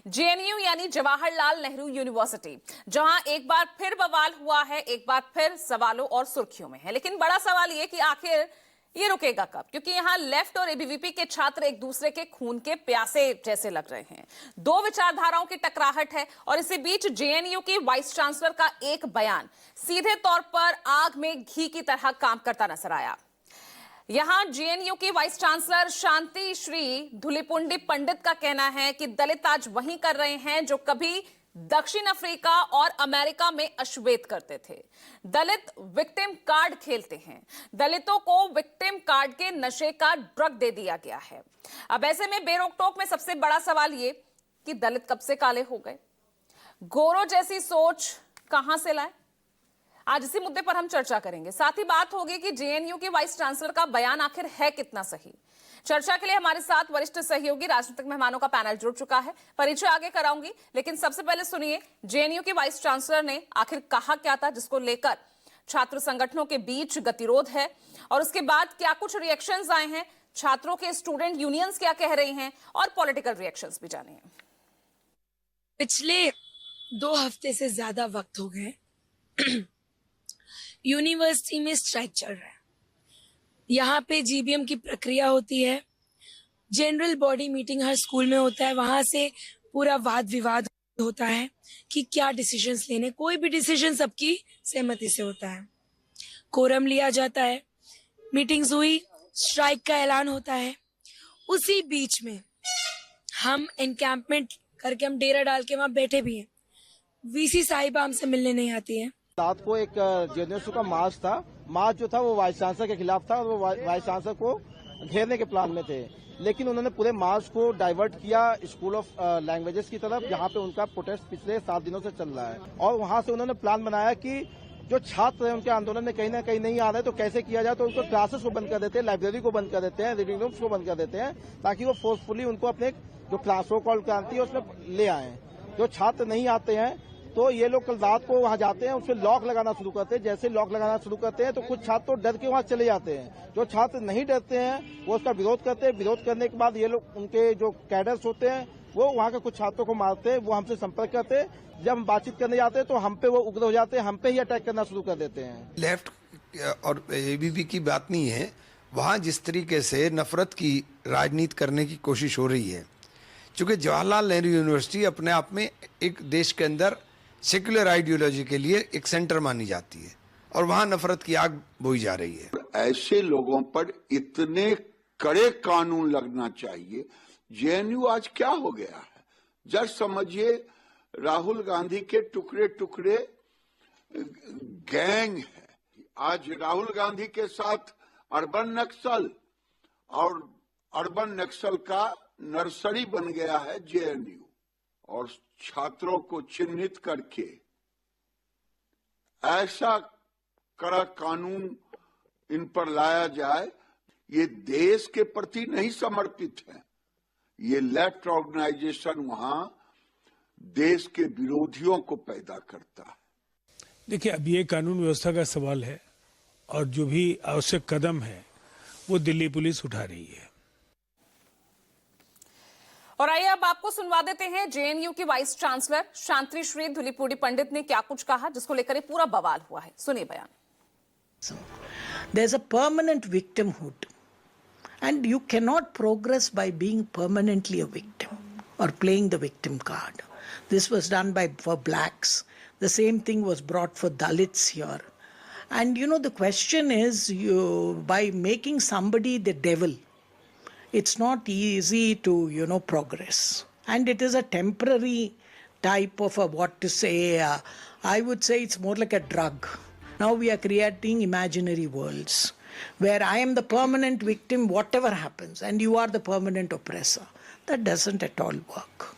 JNU यानी Jawaharlal Nehru university, जहां एक बार फिर बवाल हुआ है, एक बार फिर सवालों और सुर्खियों में है। लेकिन बड़ा सवाल यह कि आखिर ये रुकेगा कब, क्योंकि यहां लेफ्ट और एबीवीपी के छात्र एक दूसरे के खून के प्यासे जैसे लग रहे हैं। दो विचारधाराओं की टकराहट है और इसी बीच जेएनयू की वाइस चांसलर का एक बयान सीधे तौर पर आग में घी की तरह काम करता नजर आया। यहां जेएनयू की वाइस चांसलर शांति श्री धुलीपुंडी पंडित का कहना है कि दलित आज वही कर रहे हैं जो कभी दक्षिण अफ्रीका और अमेरिका में अश्वेत करते थे। दलित विक्टिम कार्ड खेलते हैं। दलितों को विक्टिम कार्ड के नशे का ड्रग दे दिया गया है। अब ऐसे में बेरोक-टोक में सबसे बड़ा सवाल ये कि दलित कब से काले हो गए, गोरों जैसी सोच कहां से लाए। आज इसी मुद्दे पर हम चर्चा करेंगे। साथ ही बात होगी कि जेएनयू के वाइस चांसलर का बयान आखिर है कितना सही। चर्चा के लिए हमारे साथ वरिष्ठ सहयोगी राजनीतिक मेहमानों का पैनल जुड़ चुका है। परिचय आगे कराऊंगी, लेकिन सबसे पहले सुनिए जेएनयू के वाइस चांसलर ने आखिर कहा क्या था, जिसको लेकर छात्र संगठनों के बीच गतिरोध है, और उसके बाद क्या कुछ रिएक्शंस आए हैं, छात्रों के स्टूडेंट यूनियंस क्या कह रही हैं, और पॉलिटिकल रिएक्शंस भी जानिए। पिछले 2 हफ्ते से ज्यादा वक्त हो गए यूनिवर्सिटी में स्ट्राइक चल रहा है। यहाँ पे जीबीएम की प्रक्रिया होती है, जनरल बॉडी मीटिंग हर स्कूल में होता है, वहां से पूरा वाद विवाद होता है कि क्या डिसीजंस लेने। कोई भी डिसीजन सबकी सहमति से होता है। कोरम लिया जाता है, मीटिंग्स हुई, स्ट्राइक का ऐलान होता है। उसी बीच में हम एनकैंपमेंट करके हम डेरा डाल के वहां बैठे भी हैं। वीसी साहिबा हमसे मिलने नहीं आती है। रात को एक जेएनयू का मार्च था। मार्च जो था वो वाइस चांसलर के खिलाफ था और वो वाइस चांसलर को घेरने के प्लान में थे, लेकिन उन्होंने पूरे मार्च को डाइवर्ट किया स्कूल ऑफ लैंग्वेजेस की तरफ, जहां पे उनका प्रोटेस्ट पिछले 7 दिनों से चल रहा है। और वहां से उन्होंने प्लान बनाया कि जो छात्र हैं उनके आंदोलन में कहीं ना कहीं नहीं आ रहे तो कैसे किया जाए। तो उनको क्लासेस को बंद कर देते हैं, लाइब्रेरी को बंद कर देते हैं, रीडिंग रूम्स को बंद कर देते हैं, ताकि वो फोर्सफुली उनको अपने जो क्लासों कॉल क्रांति है उसमें ले आए। जो छात्र नहीं आते हैं तो ये लोग कल रात को वहां जाते हैं, उससे लॉक लगाना शुरू करते हैं। जैसे लॉक लगाना शुरू करते हैं तो कुछ छात्र तो डर के वहां चले जाते हैं। जो छात्र नहीं डरते हैं वो उसका विरोध करते हैं। विरोध करने के बाद ये लोग, उनके जो कैडर्स होते हैं, वो वहां के कुछ छात्रों को मारते हैं। वो हमसे संपर्क करते हैं, जब हम बातचीत करने जाते हैं तो हम पे वो उग्र हो जाते हैं, हम पे ही अटैक करना शुरू कर देते हैं। लेफ्ट और एबीवीपी की बात नहीं है, वहां जिस तरीके से नफरत की राजनीति करने की कोशिश हो रही है, क्योंकि जवाहरलाल नेहरू यूनिवर्सिटी अपने आप में एक देश के अंदर सेक्युलर आइडियोलॉजी के लिए एक सेंटर मानी जाती है, और वहां नफरत की आग बोई जा रही है। ऐसे लोगों पर इतने कड़े कानून लगना चाहिए। जेएनयू आज क्या हो गया है, जब समझिए राहुल गांधी के टुकड़े टुकड़े गैंग है। आज राहुल गांधी के साथ अर्बन नक्सल, और अर्बन नक्सल का नर्सरी बन गया है जेएनयू। और छात्रों को चिन्हित करके ऐसा कड़ा कानून इन पर लाया जाए, ये देश के प्रति नहीं समर्पित है। ये लेफ्ट ऑर्गेनाइजेशन वहां देश के विरोधियों को पैदा करता है। देखिए, अब ये कानून व्यवस्था का सवाल है, और जो भी आवश्यक कदम है वो दिल्ली पुलिस उठा रही है। और आइए अब आपको सुनवा देते हैं जेएनयू की वाइस चांसलर शांति श्री धुलीपुंडी पंडित ने क्या कुछ कहा, जिसको लेकर ये पूरा बवाल हुआ है। सुनिए बयान। There's a permanent victimhood, and you cannot progress by being permanently a victim or playing the victim card. This was done for blacks. The same thing was brought for Dalits here. And you know, the question is, by making somebody the devil, it's not easy to, progress. And it is a temporary type of I would say it's more like a drug. Now we are creating imaginary worlds where I am the permanent victim, whatever happens, and you are the permanent oppressor. That doesn't at all work.